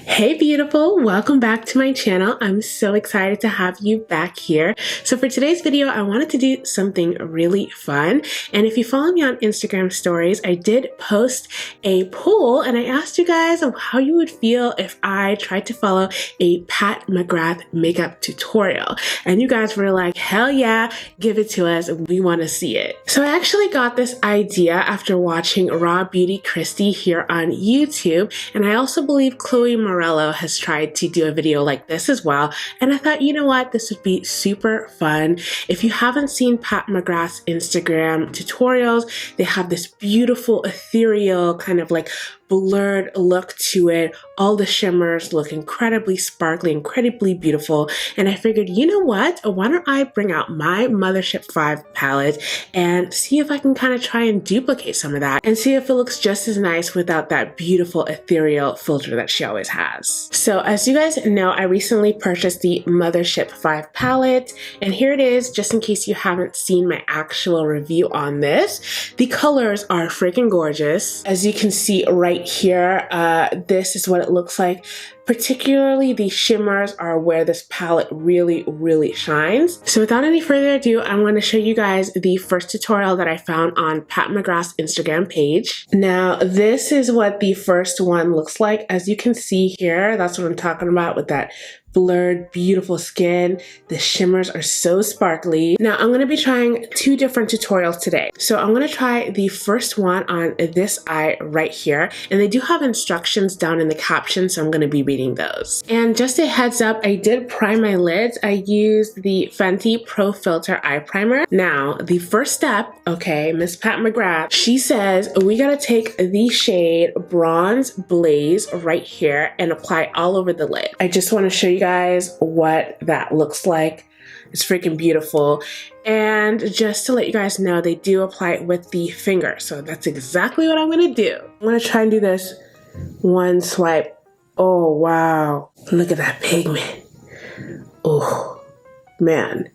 Hey beautiful, welcome back to my channel. I'm so excited to have you back here. So for today's video, I wanted to do something really fun. And if you follow me on Instagram stories, I did post a poll and I asked you guys how you would feel if I tried to follow a Pat Mcgrath makeup tutorial. And you guys were like, hell yeah, give it to us. We want to see it. So I actually got this idea after watching Raw Beauty Christy here on YouTube. And I also believe Chloe Morello has tried to do a video like this as well, and I thought, you know what, this would be super fun. If you haven't seen Pat Mcgrath's Instagram tutorials, they have this beautiful ethereal kind of like blurred look to it. All the shimmers look incredibly sparkly, incredibly beautiful, and I figured, you know what, why don't I bring out my Mothership 5 palette and see if I can kind of try and duplicate some of that and see if it looks just as nice without that beautiful ethereal filter that she always has. So as you guys know, I recently purchased the Mothership 5 palette, and here it is, just in case you haven't seen my actual review on this. The colors are freaking gorgeous. As you can see right here, this is what it looks like. Particularly the shimmers are where this palette really shines. So without any further ado, I'm going to show you guys the first tutorial that I found on Pat Mcgrath's Instagram page. Now this is what the first one looks like. As you can see here, that's what I'm talking about with that blurred, beautiful skin. The shimmers are so sparkly. Now I'm going to be trying two different tutorials today. So I'm going to try the first one on this eye right here, and they do have instructions down in the caption, so I'm going to be reading those. And just a heads up, I did prime my lids. I used the Fenty Pro Filter Eye Primer. Now the first step, okay, Miss Pat Mcgrath, she says we got to take the shade Bronze Blaze right here and apply all over the lid. I just want to show you guys what that looks like. It's freaking beautiful. And just to let you guys know, they do apply it with the finger, so that's exactly what I'm gonna do. I'm gonna try and do this one swipe. Oh wow, look at that pigment. Oh man,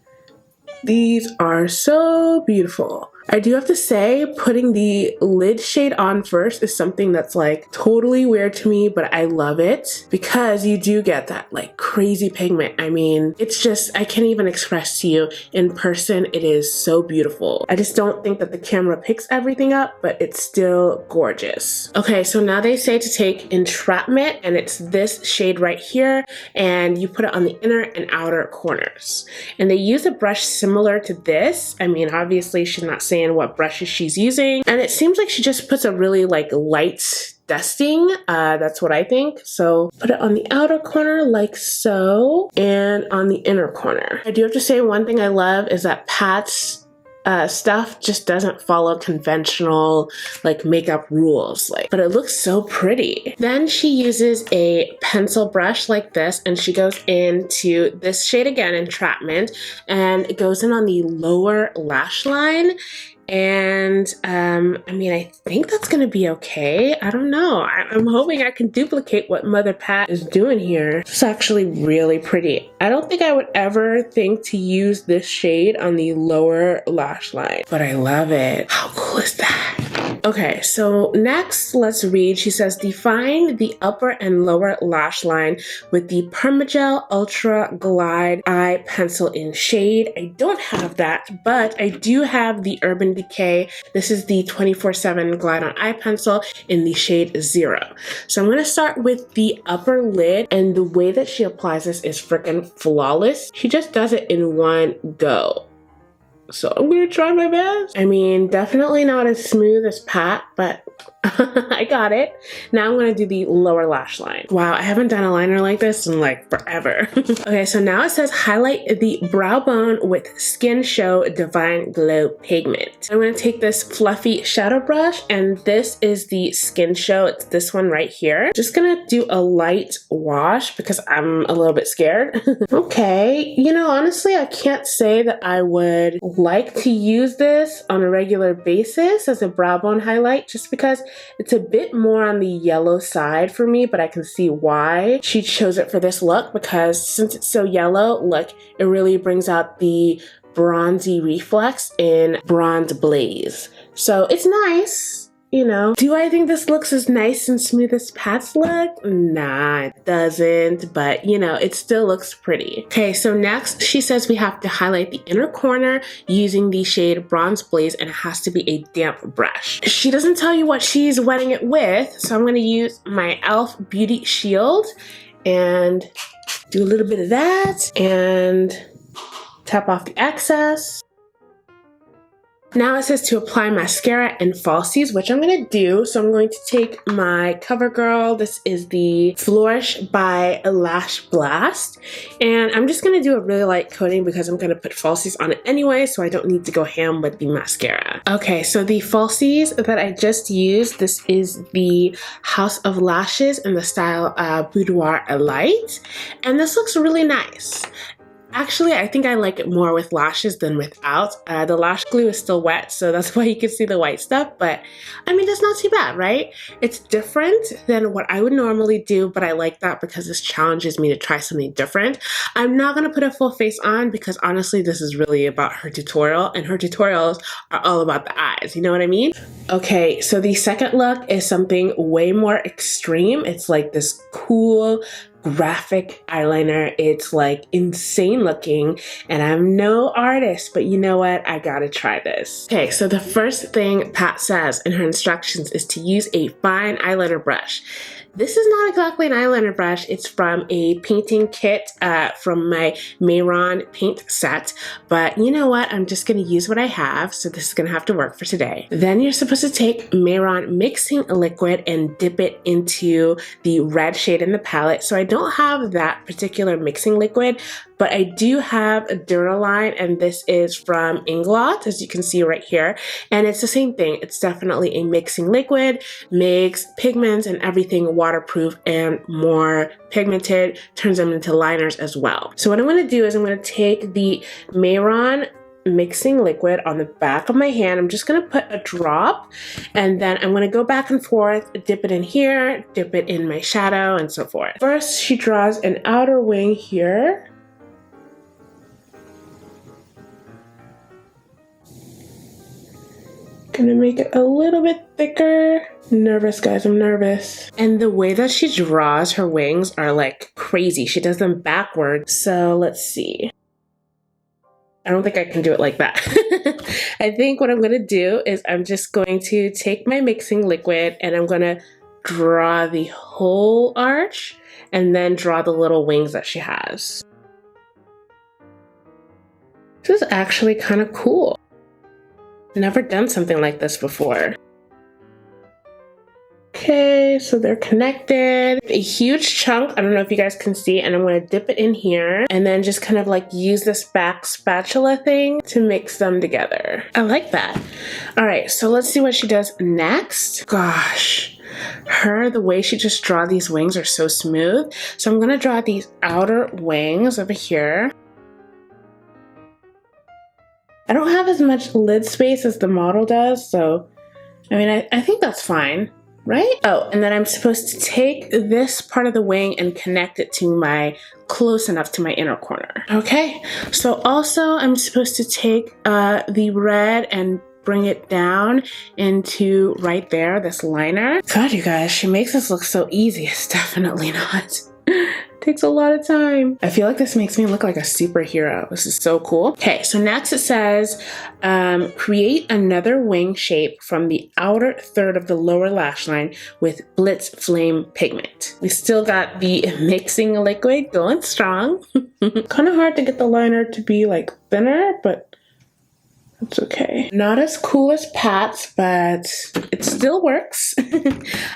these are so beautiful. I do have to say, putting the lid shade on first is something that's like totally weird to me, but I love it because you do get that like crazy pigment. I mean, it's just, I can't even express to you in person. It is so beautiful. I just don't think that the camera picks everything up, but it's still gorgeous. Okay, so now they say to take Entrapment, and it's this shade right here, and you put it on the inner and outer corners. And they use a brush similar to this. I mean, obviously she's not saying what brushes she's using, and it seems like she just puts a really like light dusting. That's what I think. So put it on the outer corner like so, and on the inner corner. I do have to say, one thing I love is that Pat's stuff just doesn't follow conventional like makeup rules, but it looks so pretty. Then she uses a pencil brush like this, and she goes into this shade again, Entrapment, and it goes in on the lower lash line. And I mean, I think that's gonna be okay. I don't know. I'm hoping I can duplicate what Mother Pat is doing here. It's actually really pretty. I don't think I would ever think to use this shade on the lower lash line, but I love it. How cool is that? Okay, so next, let's read. She says, define the upper and lower lash line with the Permagel Ultra Glide Eye Pencil in shade. I don't have that, but I do have the Urban Decay. This is the 24/7 Glide on Eye Pencil in the shade 0. So I'm going to start with the upper lid, and the way that she applies this is freaking flawless. She just does it in one go. So I'm gonna try my best. I mean, definitely not as smooth as Pat, but I got it. Now I'm gonna do the lower lash line. Wow, I haven't done a liner like this in like forever. Okay, so now it says highlight the brow bone with Skin Show Divine Glow Pigment. I'm gonna take this fluffy shadow brush, and this is the Skin Show. It's this one right here. Just gonna do a light wash because I'm a little bit scared. Okay, you know, honestly, I can't say that I would like to use this on a regular basis as a brow bone highlight, just because it's a bit more on the yellow side for me, but I can see why she chose it for this look, because since it's so yellow, look, it really brings out the bronzy reflex in Bronze Blaze. So it's nice. you know. Do I think this looks as nice and smooth as Pat's look? Nah, it doesn't, but you know, it still looks pretty. Okay, so next she says we have to highlight the inner corner using the shade Bronze Blaze, and it has to be a damp brush. She doesn't tell you what she's wetting it with, so I'm gonna use my e.l.f. Beauty Shield and do a little bit of that and tap off the excess. Now it says to apply mascara and falsies, which I'm going to do. So I'm going to take my CoverGirl. This is the Flourish by Lash Blast. And I'm just going to do a really light coating because I'm going to put falsies on it anyway, so I don't need to go ham with the mascara. Okay, so the falsies that I just used, this is the House of Lashes in the style Boudoir Light. And this looks really nice. Actually, I think I like it more with lashes than without. The lash glue is still wet, so that's why you can see the white stuff, but I mean, that's not too bad, right? It's different than what I would normally do, but I like that because this challenges me to try something different. I'm not gonna put a full face on because honestly, this is really about her tutorial, and her tutorials are all about the eyes, you know what I mean? Okay, so the second look is something way more extreme. It's like this cool, graphic eyeliner. It's like insane looking, and I'm no artist, but you know what? I gotta try this. Okay, so the first thing Pat says in her instructions is to use a fine eyeliner brush. This is not exactly an eyeliner brush. It's from a painting kit from my Mehron paint set. But you know what? I'm just going to use what I have. So this is going to have to work for today. Then you're supposed to take Mehron mixing liquid and dip it into the red shade in the palette. So I don't have that particular mixing liquid, but I do have a Duraline, and this is from Inglot, as you can see right here. And it's the same thing. It's definitely a mixing liquid, makes pigments and everything waterproof and more pigmented, turns them into liners as well. So what I'm going to do is I'm going to take the Mehron mixing liquid on the back of my hand. I'm just going to put a drop, and then I'm going to go back and forth, dip it in here, dip it in my shadow, and so forth. First, she draws an outer wing here. Gonna make it a little bit thicker. I'm nervous, guys, I'm nervous. And the way that she draws her wings are like crazy. She does them backwards. So let's see. I don't think I can do it like that. I think what I'm gonna do is I'm just going to take my mixing liquid and I'm gonna draw the whole arch and then draw the little wings that she has. This is actually kind of cool. Never done something like this before. Okay, so they're connected. A huge chunk, I don't know if you guys can see, and I'm going to dip it in here and then just kind of like use this back spatula thing to mix them together. I like that. All right, so let's see what she does next. Gosh, the way she just draws these wings are so smooth. So I'm going to draw these outer wings over here. I don't have as much lid space as the model does, so I mean, I think that's fine, right? Oh, and then I'm supposed to take this part of the wing and connect it to close enough to my inner corner. Okay, so also I'm supposed to take the red and bring it down into right there, this liner. God, you guys, she makes this look so easy. It's definitely not. Takes a lot of time. I feel like this makes me look like a superhero. This is so cool. Okay, so next it says, create another wing shape from the outer third of the lower lash line with Blitz Flame pigment. We still got the mixing liquid going strong. Kind of hard to get the liner to be like thinner, but it's okay. Not as cool as Pat's, but it still works.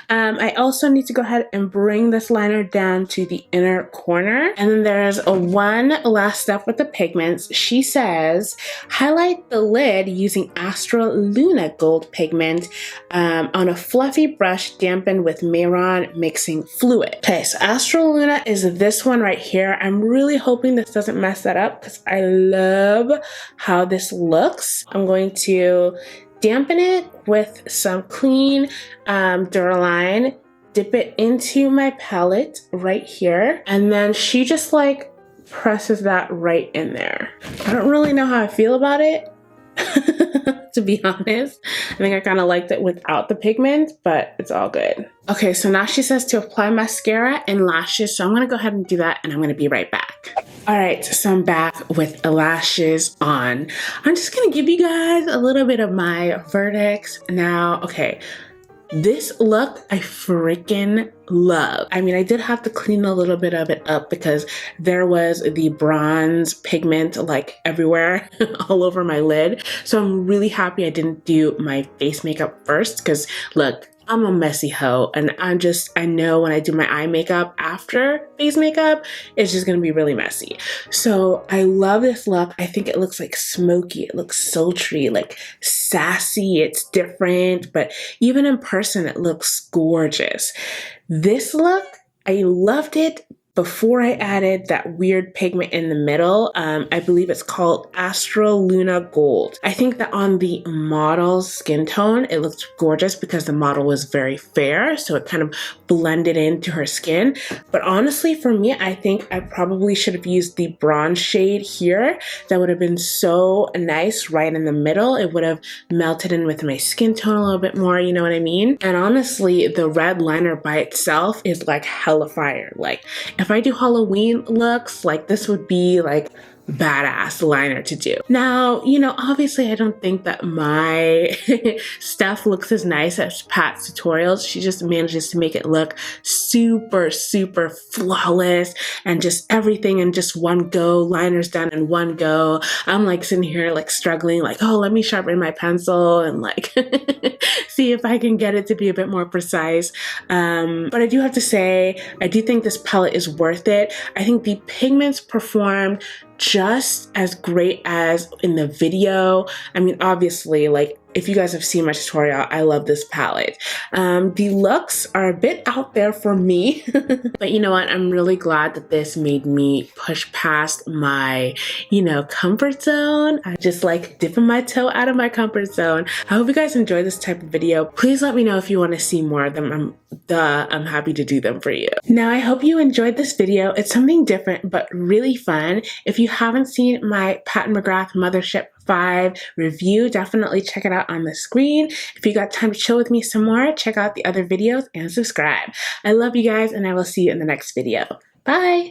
I also need to go ahead and bring this liner down to the inner corner. And then there's one last step with the pigments. She says, highlight the lid using Astral Lunette Gold pigment on a fluffy brush dampened with Mehron mixing fluid. Okay, so Astral Lunette is this one right here. I'm really hoping this doesn't mess that up because I love how this looks. I'm going to dampen it with some clean Duraline, dip it into my palette right here, and then she just like presses that right in there. I don't really know how I feel about it. to be honest. I think I kind of liked it without the pigment, but it's all good. Okay, so now she says to apply mascara and lashes, so I'm gonna go ahead and do that, and I'm gonna be right back. All right, so I'm back with lashes on. I'm just gonna give you guys a little bit of my verdicts now. Okay, this look I freaking love. I mean, I did have to clean a little bit of it up because there was the bronze pigment like everywhere all over my lid. So I'm really happy I didn't do my face makeup first because look, I'm a messy hoe, and I know when I do my eye makeup after face makeup, it's just gonna be really messy. So I love this look. I think it looks like smoky, it looks sultry, like sassy, it's different, but even in person, it looks gorgeous. This look, I loved it before I added that weird pigment in the middle. I believe it's called Astral Luna Gold. I think that on the model's skin tone, it looked gorgeous because the model was very fair, so it kind of blended into her skin. But honestly, for me, I think I probably should have used the bronze shade here. That would have been so nice right in the middle. It would have melted in with my skin tone a little bit more, you know what I mean? And honestly, the red liner by itself is like hella fire. Like, if I do Halloween looks, like this would be like badass liner to do. Now, you know, obviously I don't think that my stuff looks as nice as Pat's Tutorials. She just manages to make it look super, super flawless and just everything in just one go. Liners done in one go. I'm like sitting here like struggling, like, oh, let me sharpen my pencil and like see if I can get it to be a bit more precise. But I do have to say, I do think this palette is worth it. I think the pigments performed just as great as in the video. I mean, obviously, like, if you guys have seen my tutorial, I love this palette. The looks are a bit out there for me, but you know what? I'm really glad that this made me push past my, you know, comfort zone. I just like dipping my toe out of my comfort zone. I hope you guys enjoy this type of video. Please let me know if you want to see more of them. I'm happy to do them for you. Now, I hope you enjoyed this video. It's something different, but really fun. If you haven't seen my Pat Mcgrath Mothership 5 review, definitely check it out on the screen. If you got time to chill with me some more, check out the other videos and subscribe. I love you guys, and I will see you in the next video. Bye!